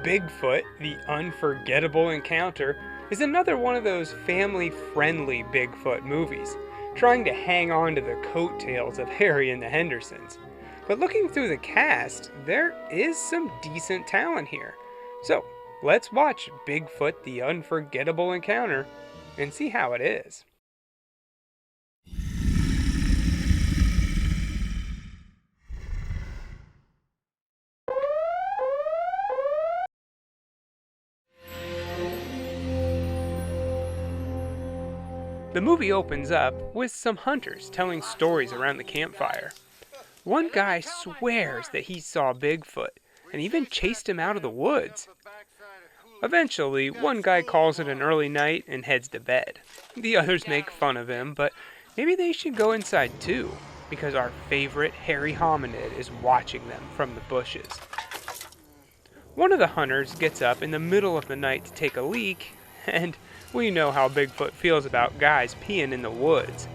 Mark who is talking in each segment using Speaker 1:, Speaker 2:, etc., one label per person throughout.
Speaker 1: Bigfoot The Unforgettable Encounter is another one of those family-friendly Bigfoot movies, trying to hang on to the coattails of Harry and the Hendersons. But looking through the cast, there is some decent talent here. So, let's watch Bigfoot The Unforgettable Encounter and see how it is. The movie opens up with some hunters telling stories around the campfire. One guy swears that he saw Bigfoot and even chased him out of the woods. Eventually, one guy calls it an early night and heads to bed. The others make fun of him, but maybe they should go inside too, because our favorite hairy hominid is watching them from the bushes. One of the hunters gets up in the middle of the night to take a leak, and we know how Bigfoot feels about guys peeing in the woods.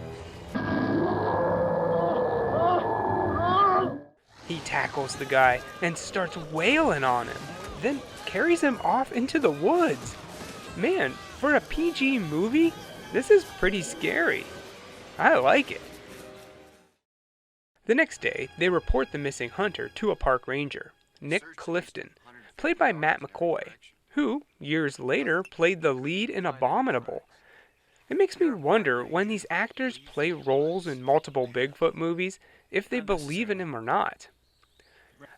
Speaker 1: He tackles the guy and starts wailing on him, then carries him off into the woods. Man, for a PG movie, this is pretty scary. I like it. The next day, they report the missing hunter to a park ranger, Nick Clifton, played by Matt McCoy, who, years later, played the lead in Abominable. It makes me wonder when these actors play roles in multiple Bigfoot movies, if they believe in him or not.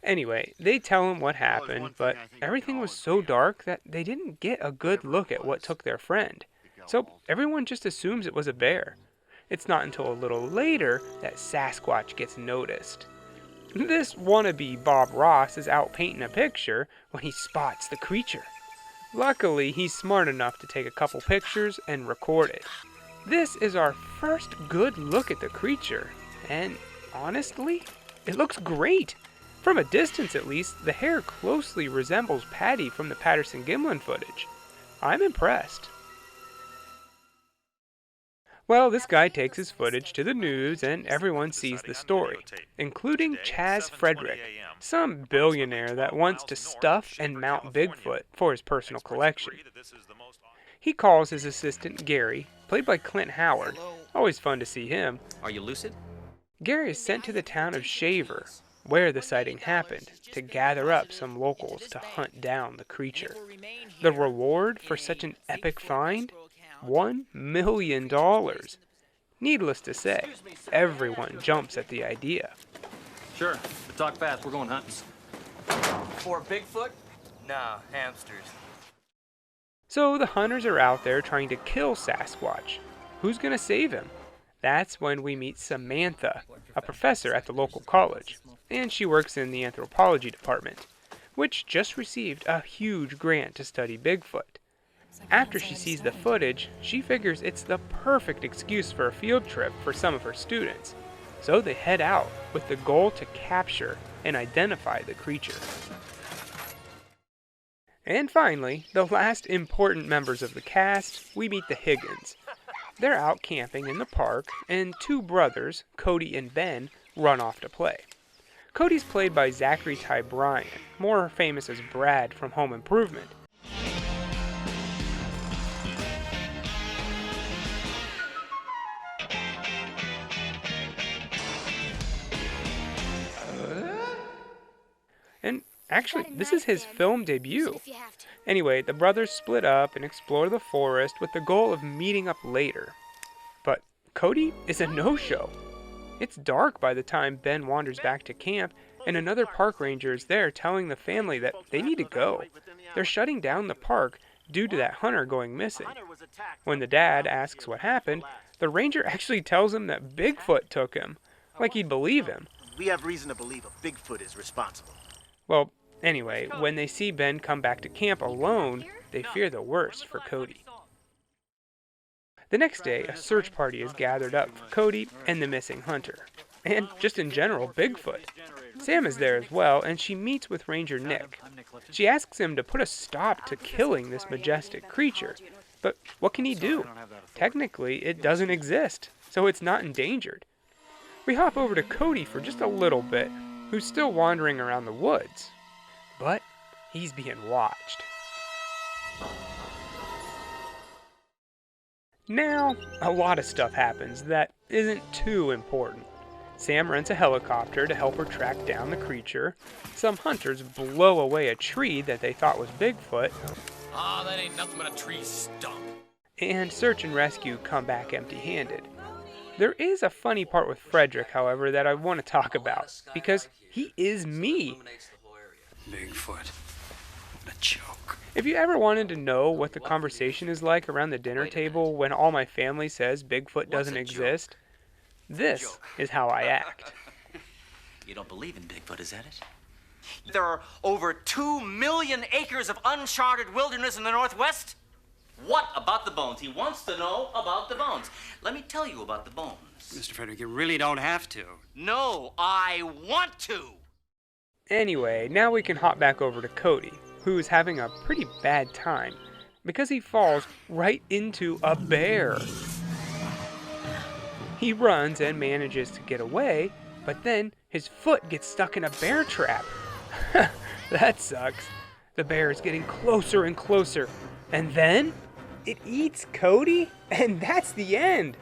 Speaker 1: Anyway, they tell him what happened, but everything was so dark that they didn't get a good look at what took their friend. So everyone just assumes it was a bear. It's not until a little later that Sasquatch gets noticed. This wannabe Bob Ross is out painting a picture when he spots the creature. Luckily, he's smart enough to take a couple pictures and record it. This is our first good look at the creature, and honestly, it looks great. From a distance at least, the hair closely resembles Patty from the Patterson-Gimlin footage. I'm impressed. Well, this guy takes his footage to the news and everyone sees the story, including Chaz Frederick, some billionaire that wants to stuff and mount Bigfoot for his personal collection. He calls his assistant Gary, played by Clint Howard. Always fun to see him.
Speaker 2: Are you lucid?
Speaker 1: Gary is sent to the town of Shaver, where the sighting happened, to gather up some locals to hunt down the creature. The reward for such an epic find? $1 million. Needless to say, everyone jumps at the idea.
Speaker 2: Sure, but talk fast, we're going hunting.
Speaker 3: For Bigfoot? Nah, hamsters.
Speaker 1: So the hunters are out there trying to kill Sasquatch. Who's gonna save him? That's when we meet Samantha, a professor at the local college, and she works in the anthropology department, which just received a huge grant to study Bigfoot. After she sees the footage, she figures it's the perfect excuse for a field trip for some of her students. So they head out with the goal to capture and identify the creature. And finally, the last important members of the cast, we meet the Higgins. They're out camping in the park, and two brothers, Cody and Ben, run off to play. Cody's played by Zachary Ty Bryan, more famous as Brad from Home Improvement. And actually, this is his film debut. Anyway, the brothers split up and explore the forest with the goal of meeting up later. But Cody is a no-show. It's dark by the time Ben wanders back to camp, and another park ranger is there telling the family that they need to go. They're shutting down the park due to that hunter going missing. When the dad asks what happened, the ranger actually tells him that Bigfoot took him, like he'd believe him.
Speaker 4: We have reason to believe a Bigfoot is responsible.
Speaker 1: Well, anyway, when they see Ben come back to camp alone, they fear the worst for Cody. The next day, a search party is gathered up for Cody and the missing hunter. And just in general, Bigfoot. Sam is there as well, and she meets with Ranger Nick. She asks him to put a stop to killing this majestic creature. But what can he do? Technically, it doesn't exist, so it's not endangered. We hop over to Cody for just a little bit, who's still wandering around the woods. But he's being watched. Now, a lot of stuff happens that isn't too important. Sam rents a helicopter to help her track down the creature. Some hunters blow away a tree that they thought was Bigfoot.
Speaker 2: Ah, that ain't nothing but a tree stump.
Speaker 1: And search and rescue come back empty-handed. There is a funny part with Frederick, however, that I want to talk about, because he is me.
Speaker 5: Bigfoot. What a joke.
Speaker 1: If you ever wanted to know what the conversation is like around the dinner table when all my family says Bigfoot doesn't exist, this is how I act.
Speaker 6: You don't believe in Bigfoot, is that it? There are over 2 million acres of uncharted wilderness in the Northwest. What about the bones? He wants to know about the bones. Let me tell you about the bones.
Speaker 5: Mr. Frederick, you really don't have to.
Speaker 6: No, I want to.
Speaker 1: Anyway, now we can hop back over to Cody, who is having a pretty bad time because he falls right into a bear. He runs and manages to get away, but then his foot gets stuck in a bear trap. That sucks. The bear is getting closer and closer, and then it eats Cody, and that's the end.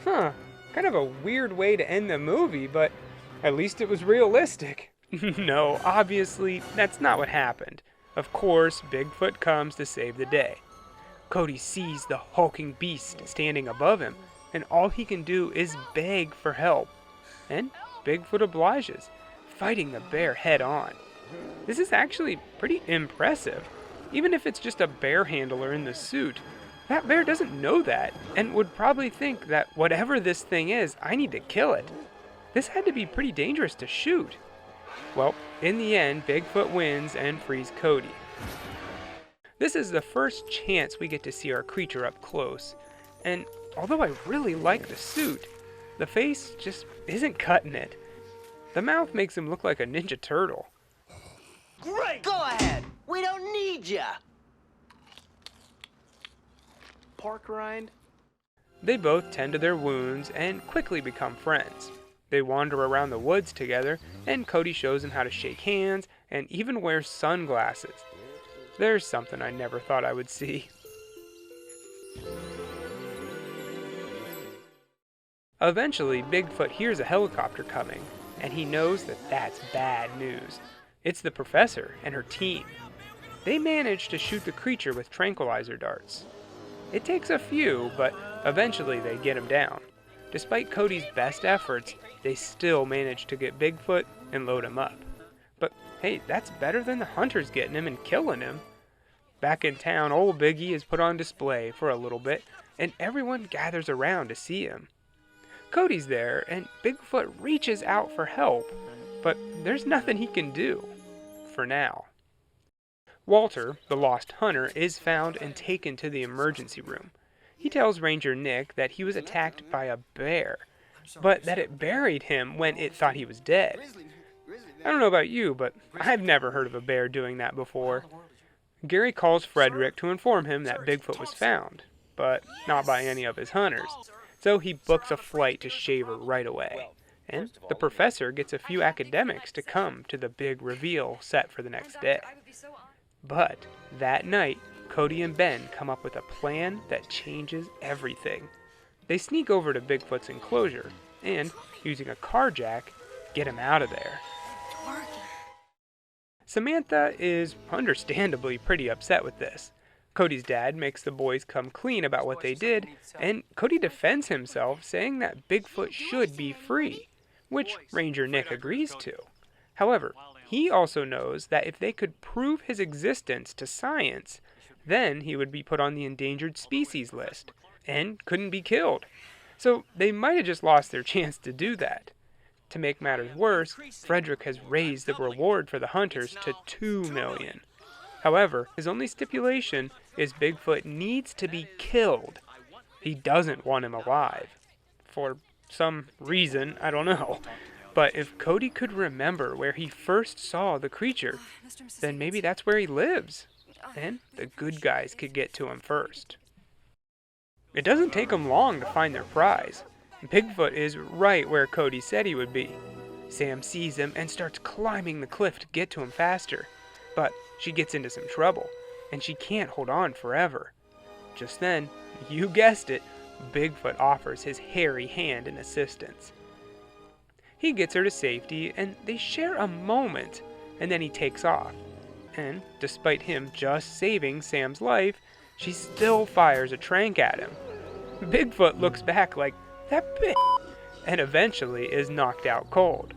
Speaker 1: Kind of a weird way to end the movie, but at least it was realistic. No, obviously, that's not what happened. Of course, Bigfoot comes to save the day. Cody sees the hulking beast standing above him, and all he can do is beg for help. And Bigfoot obliges, fighting the bear head on. This is actually pretty impressive. Even if it's just a bear handler in the suit, that bear doesn't know that, and would probably think that whatever this thing is, I need to kill it. This had to be pretty dangerous to shoot. Well, in the end, Bigfoot wins and frees Cody. This is the first chance we get to see our creature up close, and although I really like the suit, the face just isn't cutting it. The mouth makes him look like a Ninja Turtle.
Speaker 4: Great! Go ahead! We don't need ya! Park rind?
Speaker 1: They both tend to their wounds and quickly become friends. They wander around the woods together, and Cody shows him how to shake hands and even wears sunglasses. There's something I never thought I would see. Eventually, Bigfoot hears a helicopter coming, and he knows that that's bad news. It's the professor and her team. They manage to shoot the creature with tranquilizer darts. It takes a few, but eventually they get him down. Despite Cody's best efforts, they still manage to get Bigfoot and load him up. But hey, that's better than the hunters getting him and killing him. Back in town, old Biggie is put on display for a little bit, and everyone gathers around to see him. Cody's there, and Bigfoot reaches out for help, but there's nothing he can do. For now. Walter, the lost hunter, is found and taken to the emergency room. He tells Ranger Nick that he was attacked by a bear, but that it buried him when it thought he was dead. I don't know about you, but I've never heard of a bear doing that before. Gary calls Frederick to inform him that Bigfoot was found, but not by any of his hunters, so he books a flight to Shaver right away. And the professor gets a few academics to come to the big reveal set for the next day. But that night, Cody and Ben come up with a plan that changes everything. They sneak over to Bigfoot's enclosure and, using a car jack, get him out of there. Samantha is understandably pretty upset with this. Cody's dad makes the boys come clean about what they did, and Cody defends himself, saying that Bigfoot should be free, which Ranger Nick agrees to. However, he also knows that if they could prove his existence to science, then he would be put on the endangered species list, and couldn't be killed. So they might have just lost their chance to do that. To make matters worse, Frederick has raised the reward for the hunters to $2 million. However, his only stipulation is Bigfoot needs to be killed. He doesn't want him alive. For some reason, I don't know. But if Cody could remember where he first saw the creature, then maybe that's where he lives. And the good guys could get to him first. It doesn't take them long to find their prize. Bigfoot is right where Cody said he would be. Sam sees him and starts climbing the cliff to get to him faster. But she gets into some trouble, and she can't hold on forever. Just then, you guessed it, Bigfoot offers his hairy hand in assistance. He gets her to safety, and they share a moment, and then he takes off. And, despite him just saving Sam's life, she still fires a trank at him. Bigfoot looks back like, that bitch, and eventually is knocked out cold.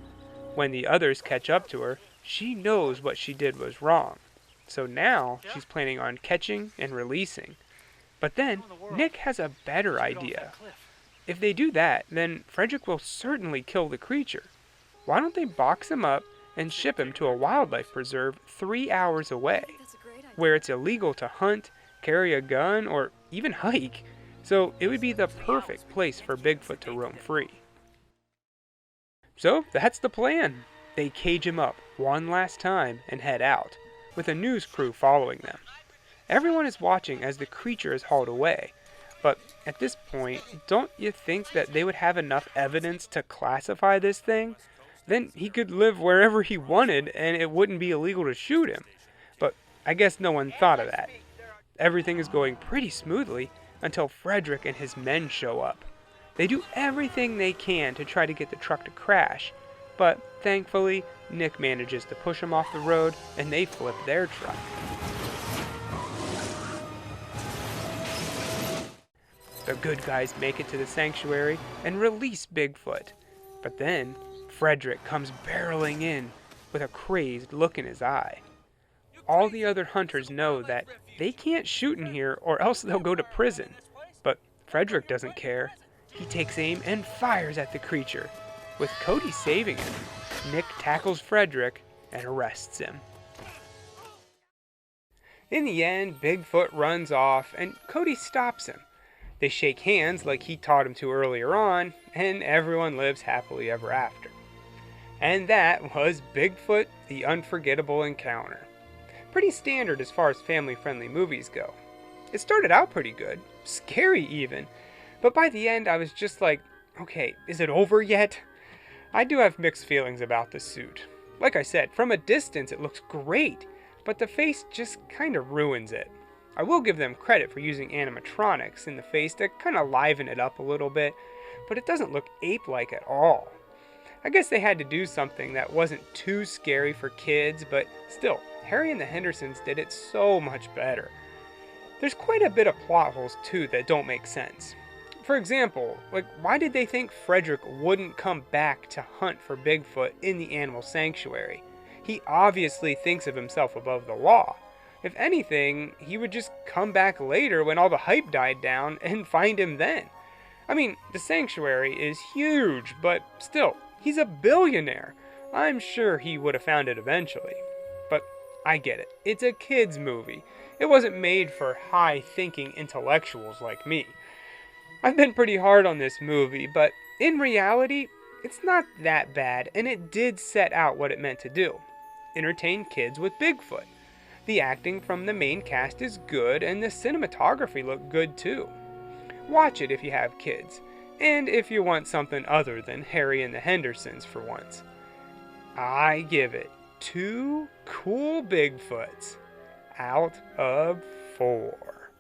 Speaker 1: When the others catch up to her, she knows what she did was wrong. So now she's planning on catching and releasing. But then Nick has a better idea. If they do that, then Frederick will certainly kill the creature. Why don't they box him up and ship him to a wildlife preserve 3 hours away, where it's illegal to hunt, carry a gun, or even hike? So it would be the perfect place for Bigfoot to roam free. So that's the plan. They cage him up one last time and head out, with a news crew following them. Everyone is watching as the creature is hauled away, but at this point, don't you think that they would have enough evidence to classify this thing? Then he could live wherever he wanted and it wouldn't be illegal to shoot him. But I guess no one thought of that. Everything is going pretty smoothly until Frederick and his men show up. They do everything they can to try to get the truck to crash, but thankfully, Nick manages to push them off the road and they flip their truck. The good guys make it to the sanctuary and release Bigfoot. But then, Frederick comes barreling in with a crazed look in his eye. All the other hunters know that they can't shoot in here or else they'll go to prison. But Frederick doesn't care. He takes aim and fires at the creature. With Cody saving him, Nick tackles Frederick and arrests him. In the end, Bigfoot runs off and Cody stops him. They shake hands like he taught him to earlier on, and everyone lives happily ever after. And that was Bigfoot The Unforgettable Encounter. Pretty standard as far as family-friendly movies go. It started out pretty good, scary even, but by the end I was just like, okay, is it over yet? I do have mixed feelings about the suit. Like I said, from a distance it looks great, but the face just kind of ruins it. I will give them credit for using animatronics in the face to kind of liven it up a little bit, but it doesn't look ape-like at all. I guess they had to do something that wasn't too scary for kids, but still, Harry and the Hendersons did it so much better. There's quite a bit of plot holes too that don't make sense. For example, why did they think Frederick wouldn't come back to hunt for Bigfoot in the animal sanctuary? He obviously thinks of himself above the law. If anything, he would just come back later when all the hype died down and find him then. I mean, the sanctuary is huge, but still, he's a billionaire. I'm sure he would have found it eventually. But I get it. It's a kid's movie. It wasn't made for high-thinking intellectuals like me. I've been pretty hard on this movie, but in reality, it's not that bad, and it did set out what it meant to do. Entertain kids with Bigfoot. The acting from the main cast is good, and the cinematography looked good too. Watch it if you have kids, and if you want something other than Harry and the Hendersons for once. I give it 2 cool Bigfoots out of 4.